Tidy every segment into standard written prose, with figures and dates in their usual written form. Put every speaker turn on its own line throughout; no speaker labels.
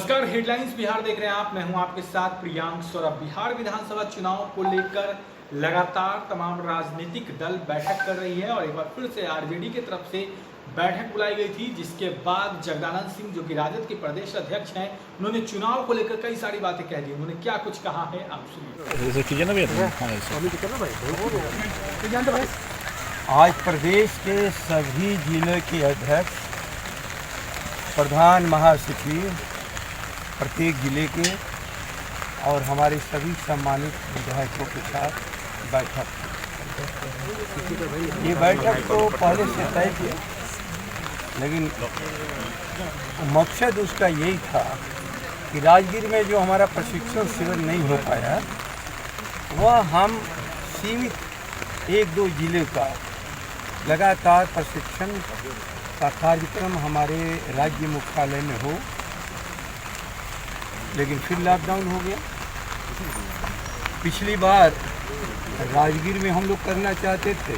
नमस्कार, हेडलाइंस बिहार देख रहे हैं आप। मैं हूं आपके साथ प्रियांक सौरभ। बिहार विधानसभा चुनाव को लेकर लगातार तमाम राजनीतिक दल बैठक कर रही है और एक बार फिर से आरजेडी की तरफ से बैठक बुलाई गई थी, जिसके बाद जगदानंद सिंह जो कि राजद के प्रदेश अध्यक्ष हैं, उन्होंने चुनाव को लेकर कई सारी बातें कह दी। उन्होंने क्या कुछ कहा है आप सुनिए।
आज प्रदेश के सभी जिले के अध्यक्ष, प्रधान महासचिव प्रत्येक जिले के और हमारे सभी सम्मानित विधायकों के साथ बैठक। ये बैठक तो पहले से तय थी, लेकिन मकसद उसका यही था कि राजगीर में जो हमारा प्रशिक्षण शिविर नहीं हो पाया, वह हम सीमित एक दो जिले का लगातार प्रशिक्षण का कार्यक्रम हमारे राज्य मुख्यालय में हो, लेकिन फिर लॉकडाउन हो गया। पिछली बार राजगीर में हम लोग करना चाहते थे,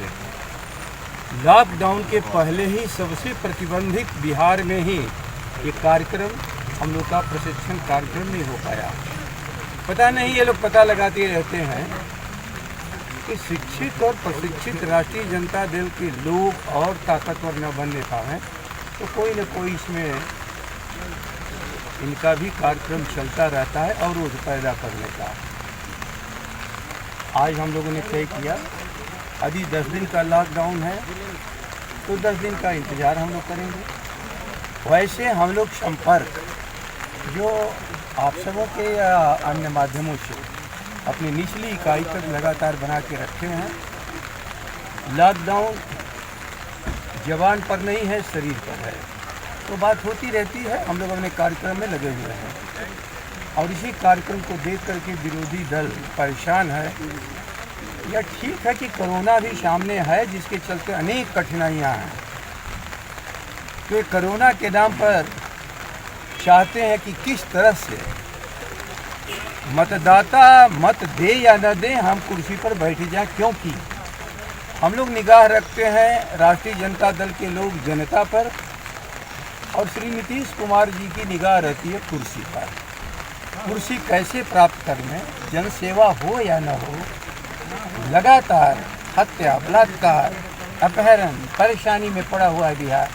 लॉकडाउन के पहले ही सबसे प्रतिबंधित बिहार में ही ये कार्यक्रम, हम लोग का प्रशिक्षण कार्यक्रम नहीं हो पाया। पता नहीं, ये लोग पता लगाते रहते हैं कि शिक्षित और प्रशिक्षित राष्ट्रीय जनता दल के लोग और ताकतवर न बनने पाए तो कोई न कोई इसमें इनका भी कार्यक्रम चलता रहता है और रोज पैदा करने का। आज हम लोगों ने तय किया, यदि 10 दिन का लॉकडाउन है तो 10 दिन का इंतज़ार हम लोग करेंगे। वैसे हम लोग संपर्क जो आप सबों के या अन्य माध्यमों से अपनी निचली इकाई तक लगातार बना के रखे हैं। लॉकडाउन जबान पर नहीं है, शरीर पर है, तो बात होती रहती है। हम लोग अपने कार्यक्रम में लगे हुए हैं और इसी कार्यक्रम को देख करके विरोधी दल परेशान है। यह ठीक है कि कोरोना भी सामने है, जिसके चलते अनेक कठिनाइयां हैं। तो ये कोरोना के नाम पर चाहते हैं कि किस तरह से मतदाता मत दे या न दे, हम कुर्सी पर बैठ जाएं, क्योंकि हम लोग निगाह रखते हैं राष्ट्रीय जनता दल के लोग जनता पर, और श्री नीतीश कुमार जी की निगाह रहती है कुर्सी पर। कुर्सी कैसे प्राप्त करने, जनसेवा हो या न हो, लगातार हत्या, बलात्कार, अपहरण, परेशानी में पड़ा हुआ है बिहार।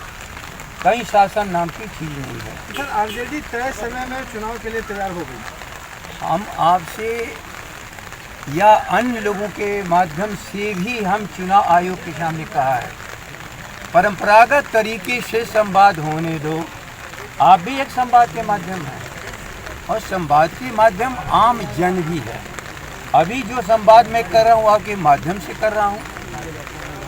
कहीं शासन नाम की चीज़ नहीं है।
सर, आरजेडी तय समय में चुनाव के लिए तैयार हो गई।
हम आपसे या अन्य लोगों के माध्यम से भी हम चुनाव आयोग के सामने कहा है, परंपरागत तरीके से संवाद होने दो। आप भी एक संवाद के माध्यम हैं और संवाद के माध्यम आम जन भी है। अभी जो संवाद मैं कर रहा हूँ आपके माध्यम से कर रहा हूँ,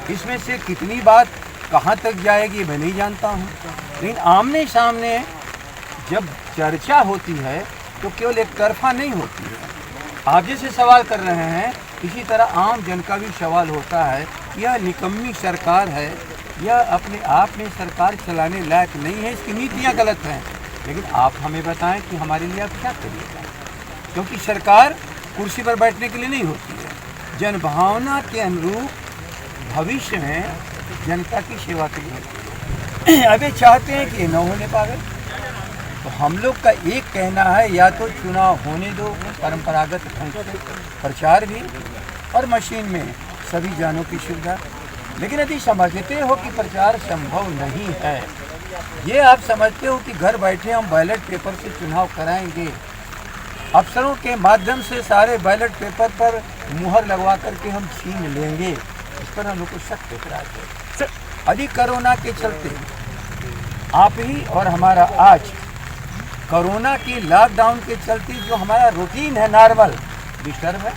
इसमें से कितनी बात कहाँ तक जाएगी मैं नहीं जानता हूँ, लेकिन आमने सामने जब चर्चा होती है तो केवल एक तरफा नहीं होती है। आप जैसे सवाल कर रहे हैं, इसी तरह आम जन का भी सवाल होता है। यह निकम्मी सरकार है, यह अपने आप में सरकार चलाने लायक नहीं है, इसकी नीतियाँ गलत हैं। लेकिन आप हमें बताएं कि हमारे लिए आप क्या करिएगा, क्योंकि सरकार कुर्सी पर बैठने के लिए नहीं होती है, जनभावना के अनुरूप भविष्य में जनता की सेवा के लिए होती है। अभी चाहते हैं कि ये न होने पावे, तो हम लोग का एक कहना है, या तो चुनाव होने दो परंपरागत ढंग से, प्रचार भी और मशीन में सभी जानों की सुविधा। लेकिन यदि समझते हो कि प्रचार संभव नहीं है, ये आप समझते हो कि घर बैठे हम बैलेट पेपर से चुनाव कराएंगे, अफसरों के माध्यम से सारे बैलेट पेपर पर मुहर लगवा करके हम छीन लेंगे, इस पर हम लोग को शक दिख रहा है। यदि कोरोना के चलते आप ही और हमारा आज कोरोना की लॉकडाउन के चलते जो हमारा रूटीन है नॉर्मल डिस्टर्ब है,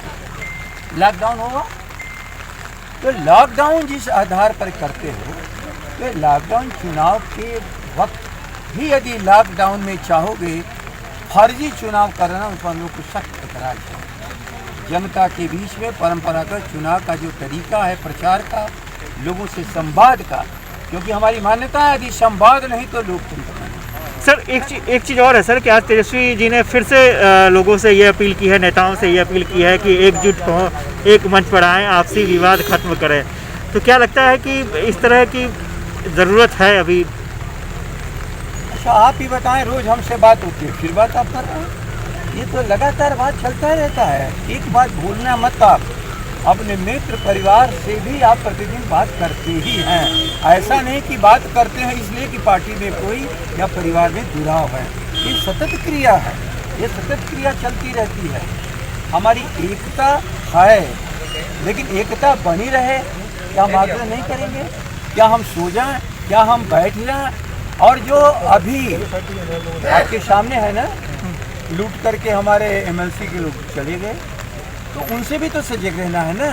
लॉकडाउन होगा तो लॉकडाउन जिस आधार पर करते हो, तो लॉकडाउन चुनाव के वक्त भी यदि लॉकडाउन में चाहोगे फर्जी चुनाव करना, उस पर हम लोग को सख्त ऐतराज है। जनता के बीच में परंपरागत चुनाव का जो तरीका है प्रचार का, लोगों से संवाद का, क्योंकि हमारी मान्यता है यदि संवाद नहीं तो लोकतंत्र नहीं।
सर, एक चीज़ और है सर कि आज तेजस्वी जी ने फिर से लोगों से ये अपील की है, नेताओं से ये अपील की है कि एकजुट हो, एक मंच पर आएँ, आपसी विवाद खत्म करें। तो क्या लगता है कि इस तरह की ज़रूरत है अभी?
अच्छा आप ही बताएं, रोज हमसे बात होती है फिर बात आप कर रहे हैं, ये तो लगातार बात चलता रहता है। एक बात भूलना मत आप, अपने मित्र परिवार से भी आप प्रतिदिन बात करते ही हैं। ऐसा नहीं कि बात करते हैं इसलिए कि पार्टी में कोई या परिवार में जुड़ाव है, ये सतत क्रिया है, ये सतत क्रिया चलती रहती है। हमारी एकता है, लेकिन एकता बनी रहे क्या हम आग्रह नहीं करेंगे? क्या हम सो जाएं, क्या हम बैठ जाएं? और जो अभी आपके सामने है ना, लूट करके हमारे एमएलसी के लोग चले गए, तो उनसे भी तो सजग रहना है ना।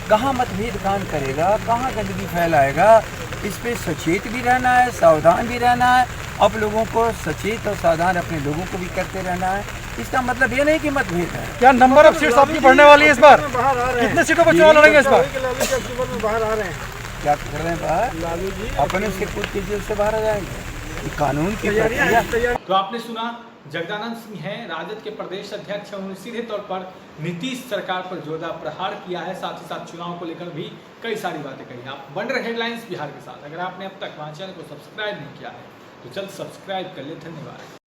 कहाँ मतभेद काम करेगा, कहाँ गंदगी फैलाएगा, इस पे सचेत भी रहना है, सावधान भी रहना है। अब लोगों को सचेत और सावधान अपने लोगों को भी करते रहना है। इसका मतलब ये नहीं कि मतभेद है।
क्या नंबर ऑफ सीट्स आपकी बढ़ने वाली है इस बार?
बाहर आ रहे हैं,
कितने सीटों पर चुनाव लड़ेंगे इस बार?
लालू के अक्टूबर में बाहर आ रहे हैं।
क्या कर रहे हैं बाहर?
लालू जी
अपने से खुद की जेल से बाहर आ जाएंगे। ये कानून की प्रक्रिया।
तो आपने सुना, जगदानंद सिंह हैं राजद के प्रदेश अध्यक्ष हैं। उन्होंने सीधे तौर पर नीतीश सरकार पर जोरदार प्रहार किया है, साथ ही साथ चुनाव को लेकर भी कई सारी बातें कही। आप बन रहे हेडलाइंस बिहार के साथ। अगर आपने अब तक हमारे चैनल को सब्सक्राइब नहीं किया है तो जल्द सब्सक्राइब कर ले। धन्यवाद।